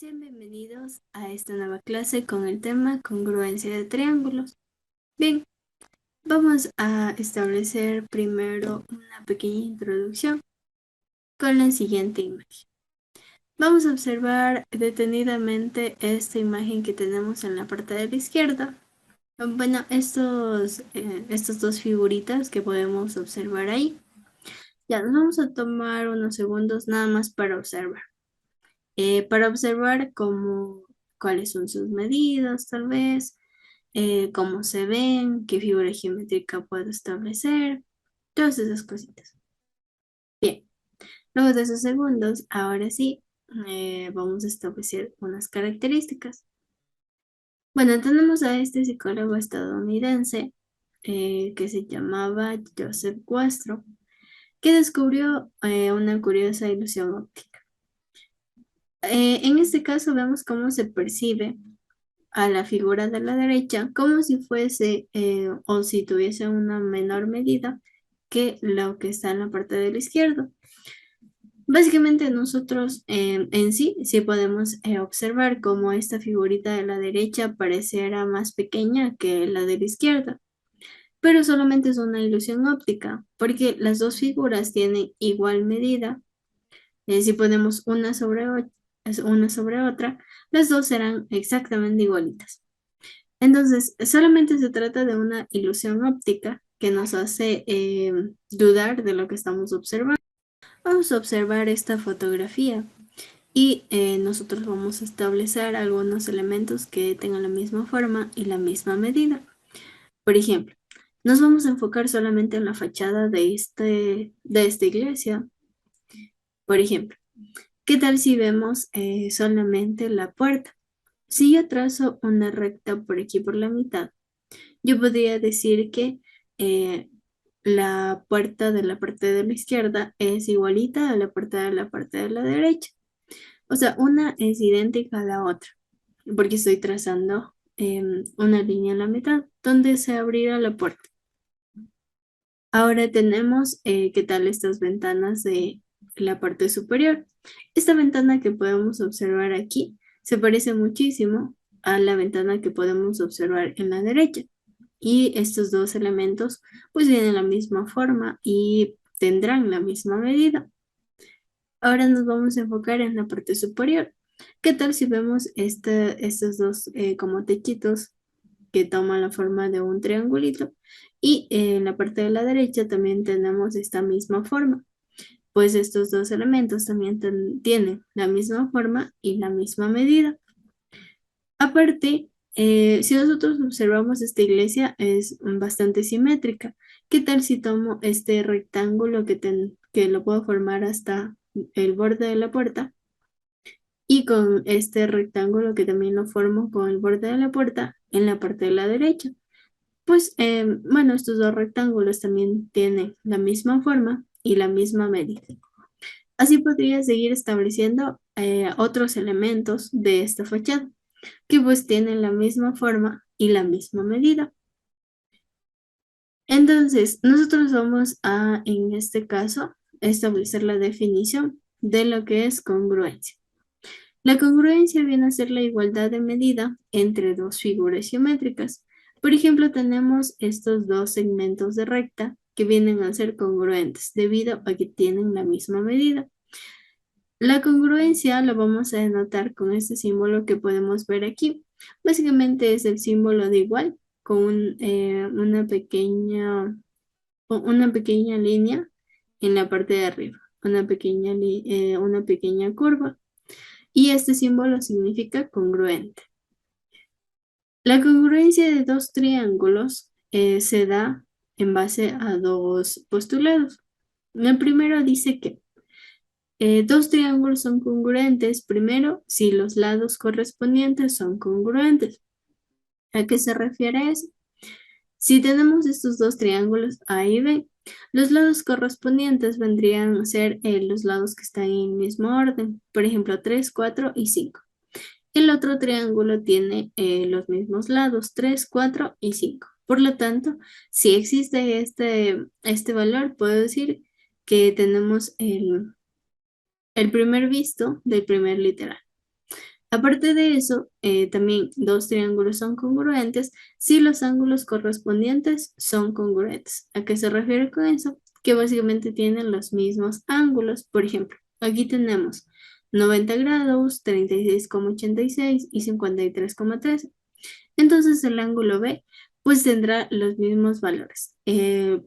Sean bienvenidos a esta nueva clase con el tema congruencia de triángulos. Bien, vamos a establecer primero una pequeña introducción con la siguiente imagen. Vamos a observar detenidamente esta imagen que tenemos en la parte de la izquierda. Bueno, estas dos figuritas que podemos observar ahí. Ya, nos vamos a tomar unos segundos nada más para observar cuáles son sus medidas, tal vez, cómo se ven, qué figura geométrica puedo establecer, todas esas cositas. Bien, luego de esos segundos, ahora sí, vamos a establecer unas características. Bueno, tenemos a este psicólogo estadounidense que se llamaba Joseph Westropp, que descubrió una curiosa ilusión óptica. En este caso vemos cómo se percibe a la figura de la derecha como si fuese o si tuviese una menor medida que lo que está en la parte de la izquierda. Básicamente nosotros en sí podemos observar cómo esta figurita de la derecha pareciera más pequeña que la de la izquierda, pero solamente es una ilusión óptica, porque las dos figuras tienen igual medida. Si ponemos una sobre otra, las dos serán exactamente igualitas. Entonces, solamente se trata de una ilusión óptica que nos hace dudar de lo que estamos observando. Vamos a observar esta fotografía y nosotros vamos a establecer algunos elementos que tengan la misma forma y la misma medida. Por ejemplo, nos vamos a enfocar solamente en la fachada de esta iglesia. Por ejemplo, ¿qué tal si vemos solamente la puerta? Si yo trazo una recta por aquí por la mitad, yo podría decir que eh, la puerta de la parte de la izquierda es igualita a la puerta de la parte de la derecha. O sea, una es idéntica a la otra, porque estoy trazando una línea en la mitad donde se abrirá la puerta. Ahora tenemos, ¿qué tal estas ventanas de la parte superior? Esta ventana que podemos observar aquí se parece muchísimo a la ventana que podemos observar en la derecha. Y estos dos elementos pues tienen la misma forma y tendrán la misma medida. Ahora nos vamos a enfocar en la parte superior. ¿Qué tal si vemos estos dos como techitos que toman la forma de un triangulito? Y en la parte de la derecha también tenemos esta misma forma. Pues estos dos elementos también tienen la misma forma y la misma medida. Aparte, si nosotros observamos esta iglesia es bastante simétrica. ¿Qué tal si tomo este rectángulo que lo puedo formar hasta el borde de la puerta y con este rectángulo que también lo formo con el borde de la puerta en la parte de la derecha? Pues bueno, estos dos rectángulos también tienen la misma forma y la misma medida. Así podría seguir estableciendo otros elementos de esta fachada que pues tienen la misma forma y la misma medida. Entonces, nosotros vamos a, en este caso, establecer la definición de lo que es congruencia. La congruencia viene a ser la igualdad de medida entre dos figuras geométricas. Por ejemplo, tenemos estos dos segmentos de recta que vienen a ser congruentes debido a que tienen la misma medida. La congruencia la vamos a denotar con este símbolo que podemos ver aquí. Básicamente es el símbolo de igual con una pequeña línea en la parte de arriba, una pequeña curva. Y este símbolo significa congruente. La congruencia de dos triángulos se da en base a dos postulados. El primero dice que dos triángulos son congruentes, primero, si los lados correspondientes son congruentes. ¿A qué se refiere eso? Si tenemos estos dos triángulos A y B, los lados correspondientes vendrían a ser los lados que están en el mismo orden, por ejemplo, 3, 4 y 5. El otro triángulo tiene los mismos lados, 3, 4 y 5. Por lo tanto, si existe este valor, puedo decir que tenemos el primer visto del primer literal. Aparte de eso, también dos triángulos son congruentes si los ángulos correspondientes son congruentes. ¿A qué se refiere con eso? Que básicamente tienen los mismos ángulos. Por ejemplo, aquí tenemos 90 grados, 36,86 y 53,13. Entonces el ángulo B pues tendrá los mismos valores.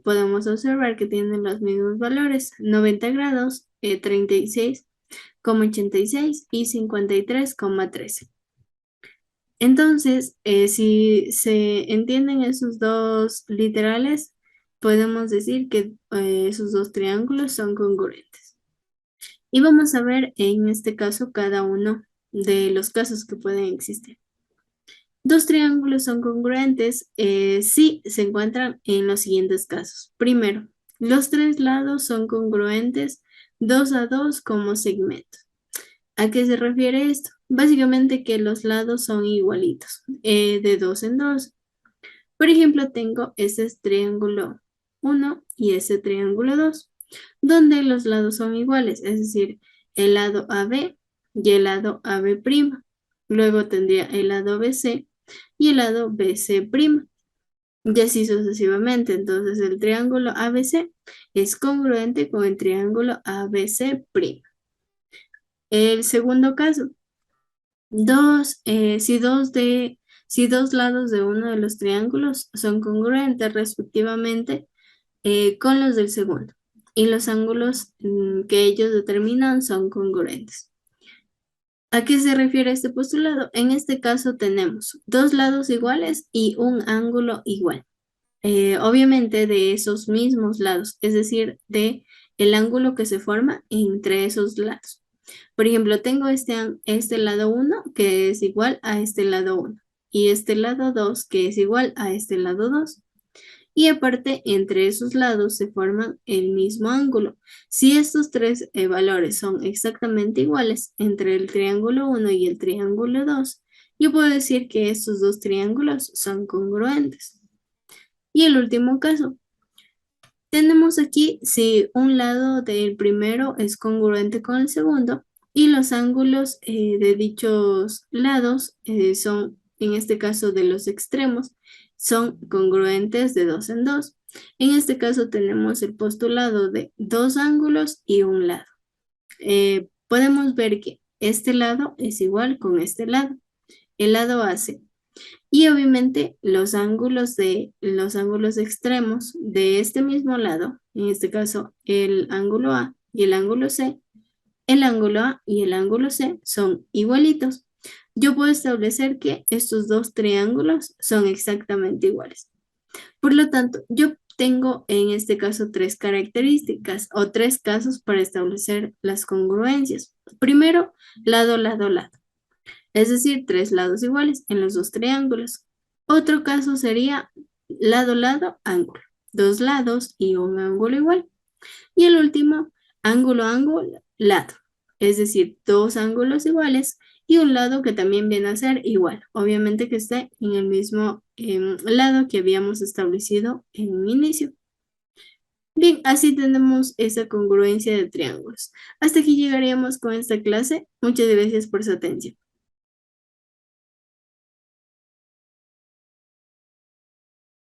Podemos observar que tienen los mismos valores, 90 grados, 36,86 y 53,13. Entonces, si se entienden esos dos literales, podemos decir que esos dos triángulos son congruentes. Y vamos a ver en este caso cada uno de los casos que pueden existir. Dos triángulos son congruentes si se encuentran en los siguientes casos. Primero, los tres lados son congruentes 2 a 2 como segmento. ¿A qué se refiere esto? Básicamente que los lados son igualitos, de 2 en 2. Por ejemplo, tengo este triángulo 1 y este triángulo 2, donde los lados son iguales, es decir, el lado AB y el lado AB'. Luego tendría el lado BC y el lado BC'. Y así sucesivamente. Entonces, el triángulo ABC es congruente con el triángulo ABC'. El segundo caso, si dos lados de uno de los triángulos son congruentes respectivamente con los del segundo y los ángulos que ellos determinan son congruentes. ¿A qué se refiere este postulado? En este caso tenemos dos lados iguales y un ángulo igual. Obviamente de esos mismos lados, es decir, de el ángulo que se forma entre esos lados. Por ejemplo, tengo este lado 1 que es igual a este lado 1 y este lado 2 que es igual a este lado 2. Y aparte, entre esos lados se forman el mismo ángulo. Si estos tres valores son exactamente iguales entre el triángulo 1 y el triángulo 2, yo puedo decir que estos dos triángulos son congruentes. Y el último caso, tenemos aquí si un lado del primero es congruente con el segundo y los ángulos de dichos lados son, en este caso de los extremos, son congruentes de 2 en 2. En este caso tenemos el postulado de dos ángulos y un lado. Podemos ver que este lado es igual con este lado. El lado AC y obviamente los ángulos extremos de este mismo lado, en este caso el ángulo A y el ángulo C, el ángulo A y el ángulo C son igualitos. Yo puedo establecer que estos dos triángulos son exactamente iguales. Por lo tanto, yo tengo en este caso tres características o tres casos para establecer las congruencias. Primero, lado, lado, lado, es decir, tres lados iguales en los dos triángulos. Otro caso sería lado, lado, ángulo. Dos lados y un ángulo igual. Y el último, ángulo, ángulo, lado. Es decir, dos ángulos iguales y un lado que también viene a ser igual. Obviamente que esté en el mismo lado que habíamos establecido en un inicio. Bien, así tenemos esa congruencia de triángulos. Hasta aquí llegaríamos con esta clase. Muchas gracias por su atención.